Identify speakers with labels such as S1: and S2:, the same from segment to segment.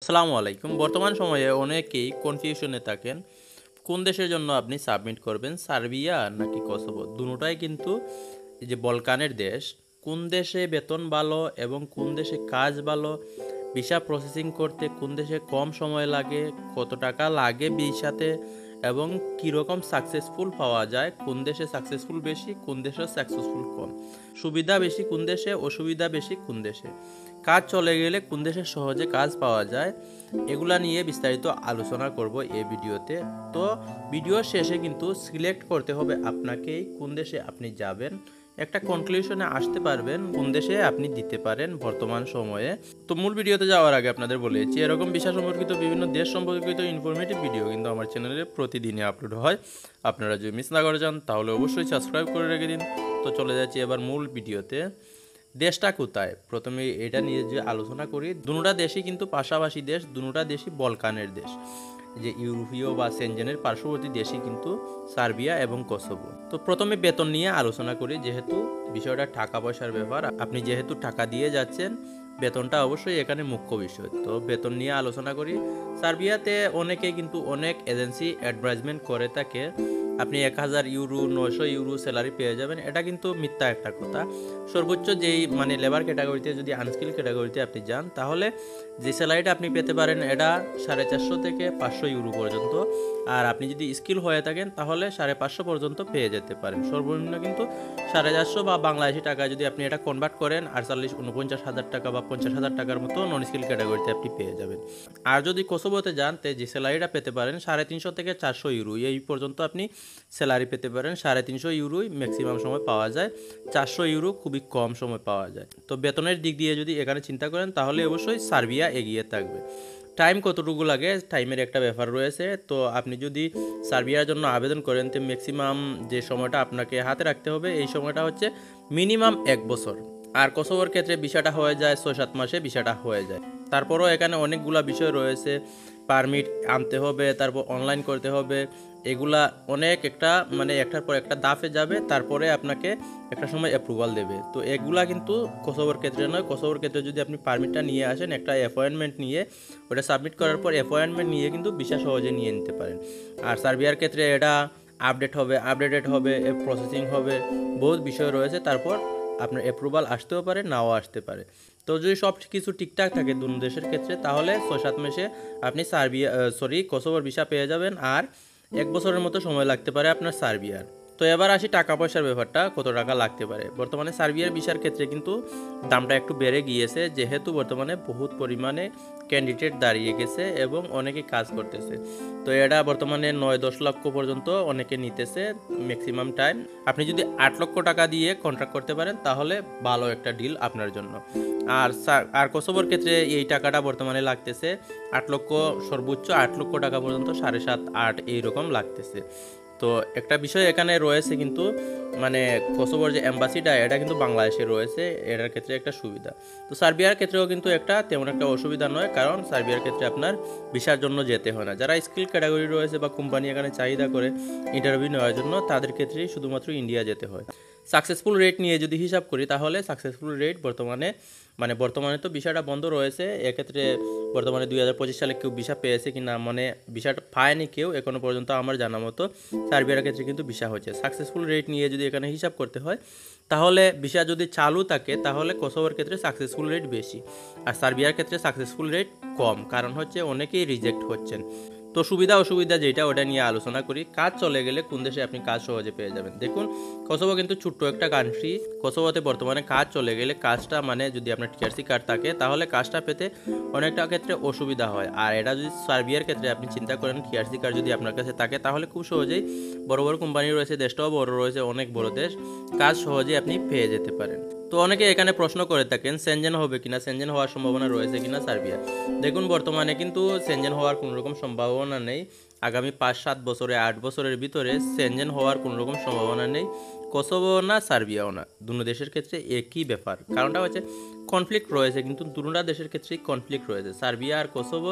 S1: আসসালামু আলাইকুম। বর্তমান সময়ে অনেকেই কনফিউশনে থাকেন কোন দেশের জন্য আপনি সাবমিট করবেন, সার্বিয়া নাকি কসোভো। দুটোটাই কিন্তু এই যে বলকানের দেশ। কোন দেশে বেতন ভালো এবং কোন দেশে কাজ ভালো, ভিসা প্রসেসিং করতে কোন দেশে কম সময় লাগে, কত টাকা লাগে ভিসাতে, এবং কীরকম সাকসেসফুল পাওয়া যায়, কোন দেশে সাকসেসফুল বেশি কোন দেশে সাকসেসফুল কম, সুবিধা বেশি কোন দেশে অসুবিধা বেশি কোন দেশে, কাজ চলে গেলে কোন দেশে সহজে কাজ পাওয়া যায়, এগুলা নিয়ে বিস্তারিত আলোচনা করব এই ভিডিওতে। তো ভিডিওর শেষে কিন্তু সিলেক্ট করতে হবে আপনাকে কোন দেশে আপনি যাবেন, একটা কনক্লুশনে আসতে পারবেন কোন দেশে আপনি দিতে পারেন বর্তমান সময়ে। তো মূল ভিডিওতে যাওয়ার আগে আপনাদের বলেছি এরকম ভিসা সম্পর্কিত বিভিন্ন দেশ সম্পর্কিত ইনফরমেটিভ ভিডিও কিন্তু আমার চ্যানেলে প্রতিদিনই আপলোড হয়। আপনারা যদি মিস না করে যান তাহলে অবশ্যই সাবস্ক্রাইব করে রেখে দিন। তো চলে যাচ্ছি এবার মূল ভিডিওতে। দেশটা কোথায়, প্রথমে এটা নিয়ে যে আলোচনা করি। দুটা দেশই কিন্তু পাশাপাশি দেশ, দুটা দেশই বলকানের দেশ, যে ইউরোপীয় বা সেনজেনের পার্শ্ববর্তী দেশই কিন্তু সার্বিয়া এবং কসোভো। তো প্রথমে বেতন নিয়ে আলোচনা করি, যেহেতু বিষয়টা টাকা পয়সার ব্যাপার, আপনি যেহেতু টাকা দিয়ে যাচ্ছেন বেতনটা অবশ্যই এখানে মুখ্য বিষয়। তো বেতন নিয়ে আলোচনা করি। সার্বিয়াতে অনেকে কিন্তু অনেক এজেন্সি অ্যাডভার্টাইজমেন্ট করে থাকে আপনি 1000 ইউরো 900 ইউরো স্যালারি পেয়ে যাবেন। এটা কিন্তু মিথ্যা একটা কথা। সর্বোচ্চ যেই লেবার ক্যাটাগরিতে, যদি আনস্কিল ক্যাটাগরিতে আপনি যান তাহলে যে স্যালারিটা আপনি পেতে পারেন এটা 450 থেকে 500 ইউরো পর্যন্ত। আর আপনি যদি স্কিল হয়ে থাকেন তাহলে 550 পর্যন্ত পেয়ে যেতে পারেন। সর্বনিম্ন কিন্তু 450 বা বাংলাদেশি টাকা যদি আপনি এটা কনভার্ট করেন 49,000 টাকা বা 50,000 টাকার মতো নন স্কিল ক্যাটাগরিতে আপনি পেয়ে যাবেন। আর যদি কসোভোতে যান তে যে স্যালারিটা পেতে পারেন 350 থেকে 400 ইউরো এই পর্যন্ত আপনি স্যালারি পেতে পারেন। 350 ইউরোই ম্যাক্সিমাম সময় পাওয়া যায়, 400 ইউরো খুবই কম সময় পাওয়া যায়। তো বেতনের দিক দিয়ে যদি এখানে চিন্তা করেন তাহলে অবশ্যই সার্বিয়া এগিয়ে থাকবে। টাইম কতটুকু লাগে, টাইমের একটা ব্যাপার রয়েছে। তো আপনি যদি সার্বিয়ার জন্য আবেদন করেন তো ম্যাক্সিমাম যে সময়টা আপনাকে হাতে রাখতে হবে এই সময়টা হচ্ছে মিনিমাম 1 বছর। আর কসোভোর ক্ষেত্রে বিষয়টা হয়ে যায় 6-7 মাসে বিষয়টা হয়ে যায়। তারপরও এখানে অনেকগুলা বিষয় রয়েছে, পারমিট আনতে হবে, তারপর অনলাইন করতে হবে, এগুলা অনেক একটা একটার পর একটা দাফে যাবে, তারপরে আপনাকে একটা সময় অ্যাপ্রুভাল দেবে। তো এগুলা কিন্তু কসোভোর ক্ষেত্রে নয়। কসোভোর ক্ষেত্রে যদি আপনি পারমিটটা নিয়ে আসেন, একটা অ্যাপয়েন্টমেন্ট নিয়ে ওটা সাবমিট করার পর অ্যাপয়েন্টমেন্ট নিয়ে কিন্তু ভিসা সহজে নিয়ে নিতে পারেন। আর সার্বিয়ার ক্ষেত্রে এটা আপডেটেড হবে, প্রসেসিং হবে, বহুত বিষয় রয়েছে। তারপর আপনার অ্যাপ্রুভাল আসতেও পারে নাও আসতে পারে। তো যদি সব কিছু ঠিকঠাক থাকে দুটো দেশের ক্ষেত্রে তাহলে 6-7 মাসে আপনি কসোভোর ভিসা পেয়ে যাবেন। আর 1 বছরের মতো সময় লাগতে পারে আপনার সার্বিয়ার। তো এবার আসি টাকা পয়সার ব্যাপারটা, কত টাকা লাগতে পারে। বর্তমানে সার্বিয়ার ভিসার ক্ষেত্রে কিন্তু দামটা একটু বেড়ে গিয়েছে, যেহেতু বর্তমানে বহুত পরিমাণে ক্যান্ডিডেট দাঁড়িয়ে গেছে এবং অনেকে কাজ করতেছে। তো এটা বর্তমানে 9-10 লক্ষ পর্যন্ত অনেকে নিতেছে ম্যাক্সিমাম টাইম। আপনি যদি 8 লক্ষ টাকা দিয়ে কন্ট্রাক্ট করতে পারেন তাহলে ভালো একটা ডিল আপনার জন্য। আর কসোভোর ক্ষেত্রে এই টাকাটা বর্তমানে লাগতেছে 8 লক্ষ, সর্বোচ্চ 8 লক্ষ টাকা পর্যন্ত, 7.5-8 এইরকম লাগতেছে। তো একটা বিষয় এখানে রয়েছে কিন্তু কসোভোর যে এম্বাসিটা এটা কিন্তু বাংলাদেশে রয়েছে, এটার ক্ষেত্রে একটা সুবিধা। তো সার্বিয়ার ক্ষেত্রেও কিন্তু একটা তেমন একটা অসুবিধা নয়, কারণ সার্বিয়ার ক্ষেত্রে আপনার ভিসার জন্য যেতে হয় না। যারা স্কিল ক্যাটাগরি রয়েছে বা কোম্পানি এখানে চাহিদা করে ইন্টারভিউ নেওয়ার জন্য তাদের ক্ষেত্রেই শুধুমাত্র ইন্ডিয়া যেতে হয়। সাকসেসফুল রেট নিয়ে যদি হিসাব করি তাহলে সাকসেসফুল রেট বর্তমানে তো ভিসাটা বন্ধ রয়েছে। এক্ষেত্রে বর্তমানে 2025 সালে কেউ ভিসা পেয়েছে কিনা, ভিসাটা পায়নি কেউ এখনো পর্যন্ত আমার জানা মতো। সার্বিয়ার ক্ষেত্রে কিন্তু ভিসা হচ্ছে। সাকসেসফুল রেট নিয়ে যদি এখানে হিসাব করতে হয় তাহলে ভিসা যদি চালু থাকে তাহলে কসোভোর ক্ষেত্রে সাকসেসফুল রেট বেশি, আর সার্বিয়ার ক্ষেত্রে সাকসেসফুল রেট কম, কারণ হচ্ছে অনেকেই রিজেক্ট হচ্ছেন। তো সুবিধা অসুবিধা যেটা ওটা নিয়ে আলোচনা করি। কাজ চলে গেলে কোন দেশে আপনি কাজ সহজে পেয়ে যাবেন। দেখুন কসোভো কিন্তু ছোট্ট একটা কান্ট্রি। কসোভোতে বর্তমানে কাজ চলে গেলে কাজটা যদি আপনার টিআরসি কার্ড থাকে তাহলে কাজটা পেতে অনেকটা ক্ষেত্রে অসুবিধা হয়। আর এটা যদি সার্বিয়ার ক্ষেত্রে আপনি চিন্তা করেন টিআরসি কার্ড যদি আপনার কাছে থাকে তাহলে খুব সহজেই বড় বড় কোম্পানি রয়েছে, দেশটাও বড় রয়েছে, অনেক বড় দেশ, কাজ সহজেই আপনি পেয়ে যেতে পারেন। তো অনেকে এখানে প্রশ্ন করে থাকেন সেনজেন হবে কিনা, সেনজেন হওয়ার সম্ভাবনা রয়েছে কিনা সার্বিয়া। দেখুন বর্তমানে কিন্তু সেনজেন হওয়ার কোনো রকম সম্ভাবনা নেই। আগামী 5-7 বছরে 8 বছরের ভিতরে সেনজেন হওয়ার কোনো রকম সম্ভাবনা নেই। কসোভো না সার্বিয়াও না, দুটো দেশের ক্ষেত্রে একই ব্যাপার। কারণটা হচ্ছে কনফ্লিক্ট রয়েছে, কিন্তু দুটো দেশের ক্ষেত্রেই কনফ্লিক্ট রয়েছে। সার্বিয়া আর কসোভো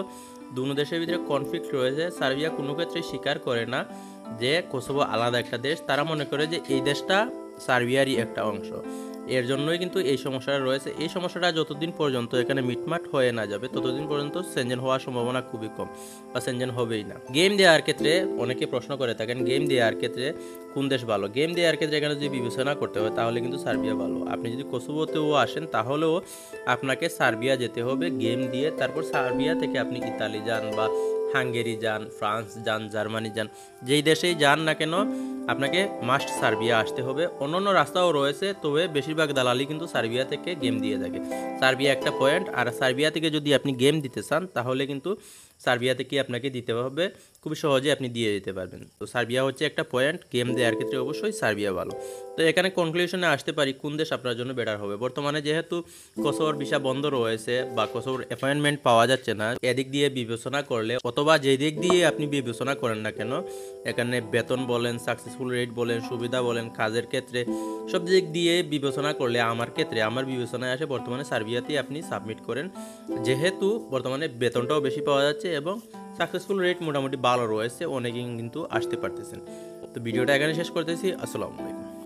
S1: দুটো দেশের ভিতরে কনফ্লিক্ট রয়েছে। সার্বিয়া কোনো ক্ষেত্রে স্বীকার করে না যে কসোভো আলাদা একটা দেশ, তারা মনে করে যে এই দেশটা সার্বিয়ারই একটা অংশ। এর জন্যই কিন্তু এই সমস্যাটা রয়েছে। এই সমস্যাটা যতদিন পর্যন্ত এখানে মিটমাট হয়ে না যাবে ততদিন পর্যন্ত সেনজেন হওয়ার সম্ভাবনা খুবই কম, বা সেনজেন হবেই না। গেম দেওয়ার ক্ষেত্রে অনেকে প্রশ্ন করে থাকেন গেম দেওয়ার ক্ষেত্রে কোন দেশ ভালো। গেম দেওয়ার ক্ষেত্রে এখানে যদি বিবেচনা করতে হয় তাহলে কিন্তু সার্বিয়া ভালো। আপনি যদি কোসোভোতেও আসেন তাহলেও আপনাকে সার্বিয়া যেতে হবে গেম দিয়ে, তারপর সার্বিয়া থেকে আপনি ইতালি যান বা হাঙ্গেরি যান, ফ্রান্স যান, জার্মানি যান, যেই দেশেই যান না কেন আপনাকে মাস্ট সার্বিয়া আসতে হবে। অন্যান্য রাস্তাও রয়েছে, তবে বেশিরভাগ দালালি কিন্তু সার্বিয়া থেকে গেম দিয়ে থাকে। সার্বিয়া একটা পয়েন্ট, আর সার্বিয়া থেকে যদি আপনি গেম দিতে চান তাহলে কিন্তু সার্বিয়া থেকে আপনাকে দিতে হবে, খুবই সহজে আপনি দিয়ে দিতে পারবেন। তো সার্বিয়া হচ্ছে একটা পয়েন্ট, গেম দেওয়ার ক্ষেত্রে অবশ্যই সার্বিয়া ভালো। তো এখানে কনক্লুশনে আসতে পারি কোন দেশ আপনার জন্য বেটার হবে। বর্তমানে যেহেতু কোসোভোর ভিসা বন্ধ রয়েছে বা কোসোভোর অ্যাপয়েন্টমেন্ট পাওয়া যাচ্ছে না, এদিক দিয়ে বিবেচনা করলে অথবা যে দিক দিয়ে আপনি বিবেচনা করেন না কেন, এখানে বেতন বলেন, সাকসেসফুল রেট বলেন, সুবিধা বলেন, কাজের ক্ষেত্রে সব দিক দিয়ে বিবেচনা করলে আমার বিবেচনায় আসে বর্তমানে সার্বিয়াতেই আপনি সাবমিট করেন, যেহেতু বর্তমানে বেতনটাও বেশি পাওয়া যাচ্ছে এবং সাকসেসফুল রেট মোটামুটি ভালো রয়েছে, অনেকেই কিন্তু আসতে পারতেছেন। তো ভিডিওটা এখানে শেষ করতেছি। আসসালামু আলাইকুম।